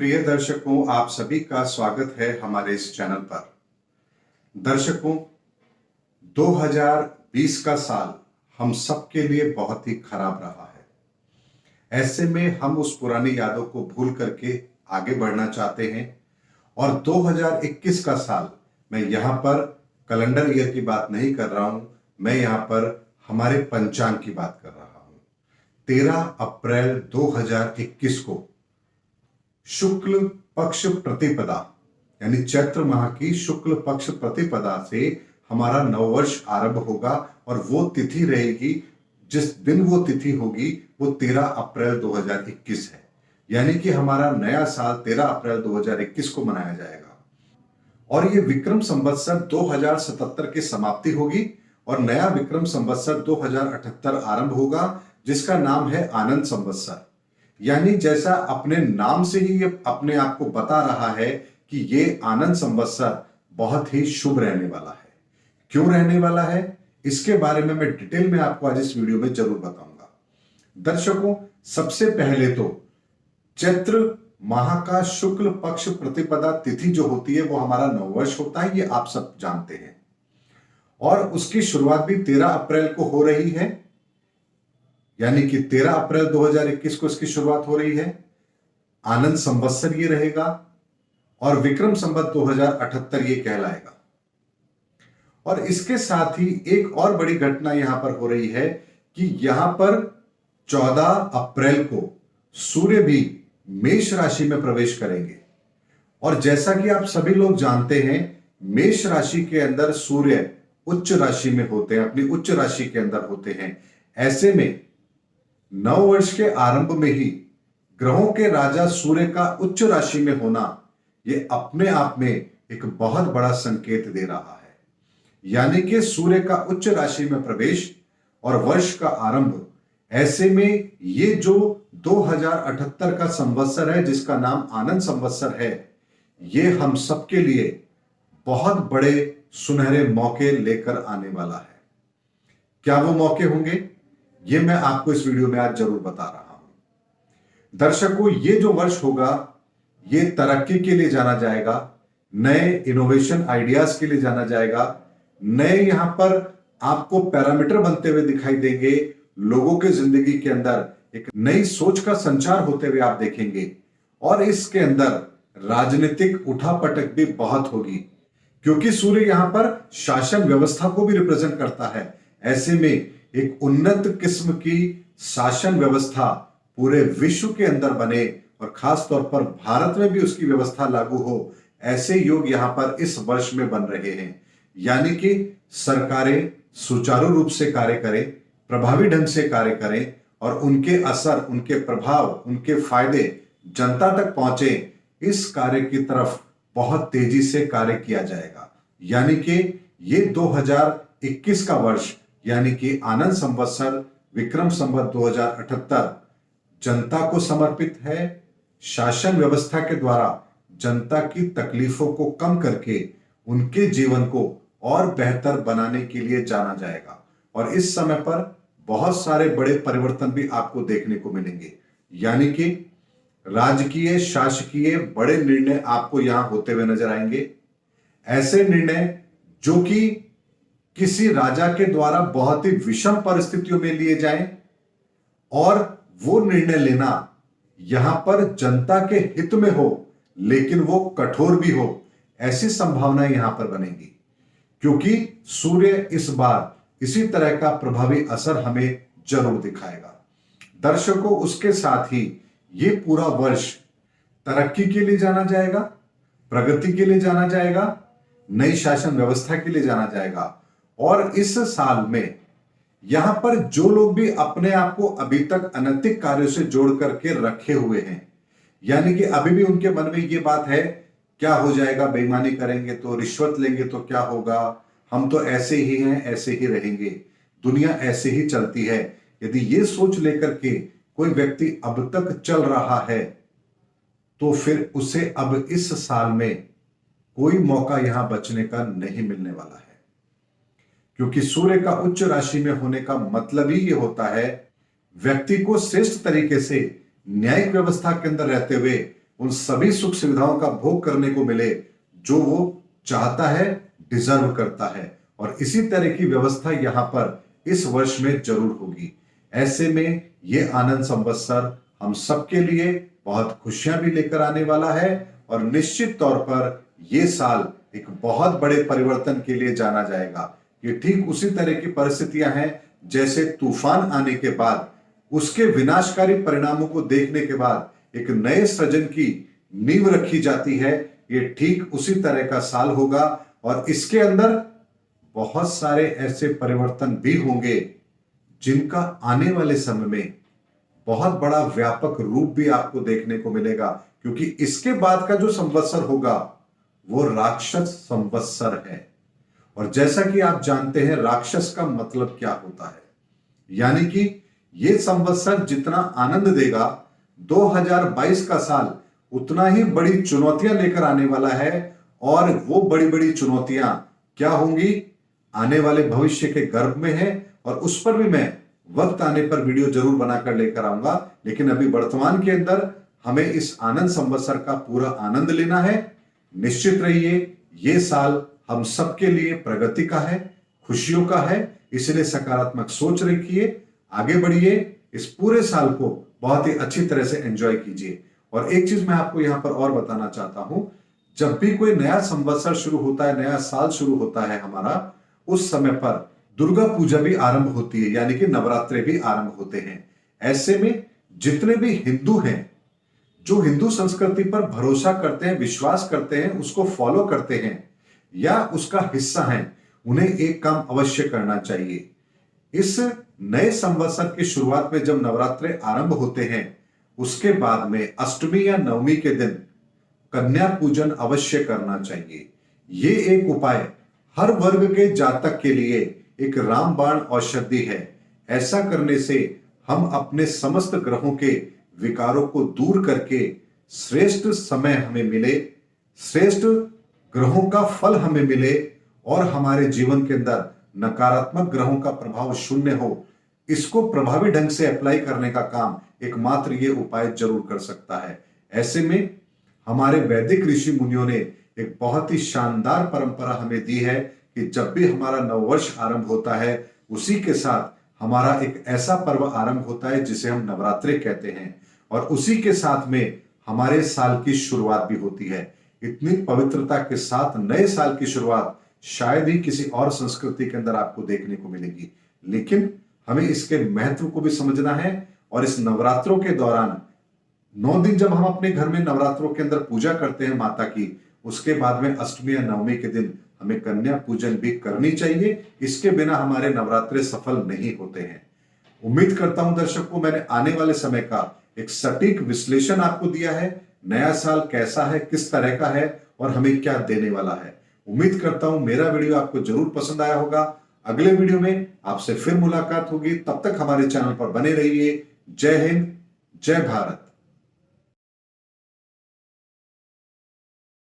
प्रिय दर्शकों, आप सभी का स्वागत है हमारे इस चैनल पर। दर्शकों, 2020 का साल हम सबके लिए बहुत ही खराब रहा है। ऐसे में हम उस पुरानी यादों को भूल करके आगे बढ़ना चाहते हैं और 2021 का साल, मैं यहां पर कैलेंडर ईयर की बात नहीं कर रहा हूं, मैं यहां पर हमारे पंचांग की बात कर रहा हूं। 13 अप्रैल 2021 को शुक्ल पक्ष प्रतिपदा यानी चैत्र माह की शुक्ल पक्ष प्रतिपदा से हमारा नववर्ष आरंभ होगा और वो तिथि रहेगी, जिस दिन वो तिथि होगी वो 13 अप्रैल 2021 है। यानी कि हमारा नया साल 13 अप्रैल 2021 को मनाया जाएगा और ये विक्रम संवत्सर 2077 की समाप्ति होगी और नया विक्रम संवत्सर 2078 आरंभ होगा, जिसका नाम है आनंद संवत्सर। यानी जैसा अपने नाम से ही ये अपने आप को बता रहा है कि ये आनंद संवत्सर बहुत ही शुभ रहने वाला है। क्यों रहने वाला है, इसके बारे में मैं डिटेल में आपको आज इस वीडियो में जरूर बताऊंगा। दर्शकों, सबसे पहले तो चैत्र माह का शुक्ल पक्ष प्रतिपदा तिथि जो होती है वो हमारा नववर्ष होता है, ये आप सब जानते हैं। और उसकी शुरुआत भी 13 अप्रैल को हो रही है, यानी कि 13 अप्रैल 2021 को इसकी शुरुआत हो रही है। आनंद संवत्सर ये रहेगा और विक्रम संवत 2078 ये कहलाएगा। और इसके साथ ही एक और बड़ी घटना यहां पर हो रही है कि यहां पर 14 अप्रैल को सूर्य भी मेष राशि में प्रवेश करेंगे। और जैसा कि आप सभी लोग जानते हैं, मेष राशि के अंदर सूर्य उच्च राशि में होते हैं, अपनी उच्च राशि के अंदर होते हैं। ऐसे में नव वर्ष के आरंभ में ही ग्रहों के राजा सूर्य का उच्च राशि में होना यह अपने आप में एक बहुत बड़ा संकेत दे रहा है। यानी कि सूर्य का उच्च राशि में प्रवेश और वर्ष का आरंभ, ऐसे में ये जो 2078 का संवत्सर है जिसका नाम आनंद संवत्सर है, ये हम सबके लिए बहुत बड़े सुनहरे मौके लेकर आने वाला है। क्या वो मौके होंगे, ये मैं आपको इस वीडियो में आज जरूर बता रहा हूं। दर्शकों, ये जो वर्ष होगा ये तरक्की के लिए जाना जाएगा, नए इनोवेशन आइडियाज के लिए जाना जाएगा, नए यहां पर आपको पैरामीटर बनते हुए दिखाई देंगे। लोगों के जिंदगी के अंदर एक नई सोच का संचार होते हुए आप देखेंगे और इसके अंदर राजनीतिक उठापटक भी बहुत होगी, क्योंकि सूर्य यहां पर शासन व्यवस्था को भी रिप्रेजेंट करता है। ऐसे में एक उन्नत किस्म की शासन व्यवस्था पूरे विश्व के अंदर बने और खास तौर पर भारत में भी उसकी व्यवस्था लागू हो, ऐसे योग यहां पर इस वर्ष में बन रहे हैं। यानी कि सरकारें सुचारू रूप से कार्य करें, प्रभावी ढंग से कार्य करें और उनके असर, उनके प्रभाव, उनके फायदे जनता तक पहुंचे, इस कार्य की तरफ बहुत तेजी से कार्य किया जाएगा। यानी कि ये 2021 का वर्ष यानी कि आनंद संवत्सर विक्रम संवत 2078 जनता को समर्पित है। शासन व्यवस्था के द्वारा जनता की तकलीफों को कम करके उनके जीवन को और बेहतर बनाने के लिए जाना जाएगा और इस समय पर बहुत सारे बड़े परिवर्तन भी आपको देखने को मिलेंगे। यानी कि राजकीय, शासकीय बड़े निर्णय आपको यहां होते हुए नजर आएंगे। ऐसे निर्णय जो कि किसी राजा के द्वारा बहुत ही विषम परिस्थितियों में लिए जाएं और वो निर्णय लेना यहां पर जनता के हित में हो, लेकिन वो कठोर भी हो, ऐसी संभावनाएं यहां पर बनेगी। क्योंकि सूर्य इस बार इसी तरह का प्रभावी असर हमें जरूर दिखाएगा। दर्शकों, उसके साथ ही ये पूरा वर्ष तरक्की के लिए जाना जाएगा, प्रगति के लिए जाना जाएगा, नई शासन व्यवस्था के लिए जाना जाएगा। और इस साल में यहां पर जो लोग भी अपने आप को अभी तक अनैतिक कार्यों से जोड़ करके रखे हुए हैं, यानी कि अभी भी उनके मन में ये बात है, क्या हो जाएगा, बेईमानी करेंगे तो, रिश्वत लेंगे तो क्या होगा, हम तो ऐसे ही हैं, ऐसे ही रहेंगे, दुनिया ऐसे ही चलती है। यदि ये सोच लेकर के कोई व्यक्ति अब तक चल रहा है तो फिर उसे अब इस साल में कोई मौका यहां बचने का नहीं मिलने वाला है। क्योंकि सूर्य का उच्च राशि में होने का मतलब ही ये होता है व्यक्ति को श्रेष्ठ तरीके से न्यायिक व्यवस्था के अंदर रहते हुए उन सभी सुख सुविधाओं का भोग करने को मिले जो वो चाहता है, डिजर्व करता है। और इसी तरह की व्यवस्था यहां पर इस वर्ष में जरूर होगी। ऐसे में ये आनंद संवत्सर हम सबके लिए बहुत खुशियां भी लेकर आने वाला है और निश्चित तौर पर ये साल एक बहुत बड़े परिवर्तन के लिए जाना जाएगा। ये ठीक उसी तरह की परिस्थितियां हैं जैसे तूफान आने के बाद उसके विनाशकारी परिणामों को देखने के बाद एक नए सृजन की नींव रखी जाती है। ये ठीक उसी तरह का साल होगा और इसके अंदर बहुत सारे ऐसे परिवर्तन भी होंगे जिनका आने वाले समय में बहुत बड़ा व्यापक रूप भी आपको देखने को मिलेगा, क्योंकि इसके बाद का जो संवत्सर होगा वो राक्षस संवत्सर है। और जैसा कि आप जानते हैं राक्षस का मतलब क्या होता है, यानी कि ये संवत्सर जितना आनंद देगा 2022 का साल उतना ही बड़ी चुनौतियां लेकर आने वाला है। और वो बड़ी बड़ी चुनौतियां क्या होंगी आने वाले भविष्य के गर्भ में है और उस पर भी मैं वक्त आने पर वीडियो जरूर बनाकर लेकर आऊंगा। लेकिन अभी वर्तमान के अंदर हमें इस आनंद संवत्सर का पूरा आनंद लेना है। निश्चित रहिए ये साल हम सबके लिए प्रगति का है, खुशियों का है, इसलिए सकारात्मक सोच रखिए, आगे बढ़िए, इस पूरे साल को बहुत ही अच्छी तरह से एंजॉय कीजिए। और एक चीज मैं आपको यहां पर और बताना चाहता हूं, जब भी कोई नया संवत्सर शुरू होता है, नया साल शुरू होता है हमारा, उस समय पर दुर्गा पूजा भी आरंभ होती है, यानी कि नवरात्रे भी आरंभ होते हैं। ऐसे में जितने भी हिंदू हैं जो हिंदू संस्कृति पर भरोसा करते हैं, विश्वास करते हैं, उसको फॉलो करते हैं या उसका हिस्सा हैं, उन्हें एक काम अवश्य करना चाहिए। इस नए संवत्सर की शुरुआत में जब नवरात्रे आरंभ होते हैं उसके बाद में अष्टमी या नवमी के दिन कन्या पूजन अवश्य करना चाहिए। ये एक उपाय हर वर्ग के जातक के लिए एक रामबाण औषधि है। ऐसा करने से हम अपने समस्त ग्रहों के विकारों को दूर करके श्रेष्ठ समय हमें मिले, श्रेष्ठ ग्रहों का फल हमें मिले और हमारे जीवन के अंदर नकारात्मक ग्रहों का प्रभाव शून्य हो, इसको प्रभावी ढंग से अप्लाई करने का काम एकमात्र ये उपाय जरूर कर सकता है। ऐसे में हमारे वैदिक ऋषि मुनियों ने एक बहुत ही शानदार परंपरा हमें दी है कि जब भी हमारा नववर्ष आरंभ होता है उसी के साथ हमारा एक ऐसा पर्व आरंभ होता है जिसे हम नवरात्रे कहते हैं और उसी के साथ में हमारे साल की शुरुआत भी होती है। इतनी पवित्रता के साथ नए साल की शुरुआत शायद ही किसी और संस्कृति के अंदर आपको देखने को मिलेगी। लेकिन हमें इसके महत्व को भी समझना है और इस नवरात्रों के दौरान 9 दिन जब हम अपने घर में नवरात्रों के अंदर पूजा करते हैं माता की, उसके बाद में अष्टमी या नवमी के दिन हमें कन्या पूजन भी करनी चाहिए। इसके बिना हमारे नवरात्रे सफल नहीं होते हैं। उम्मीद करता हूं दर्शकों मैंने आने वाले समय का एक सटीक विश्लेषण आपको दिया है। नया साल कैसा है, किस तरह का है और हमें क्या देने वाला है। उम्मीद करता हूं मेरा वीडियो आपको जरूर पसंद आया होगा। अगले वीडियो में आपसे फिर मुलाकात होगी, तब तक हमारे चैनल पर बने रहिए। जय हिंद, जय भारत।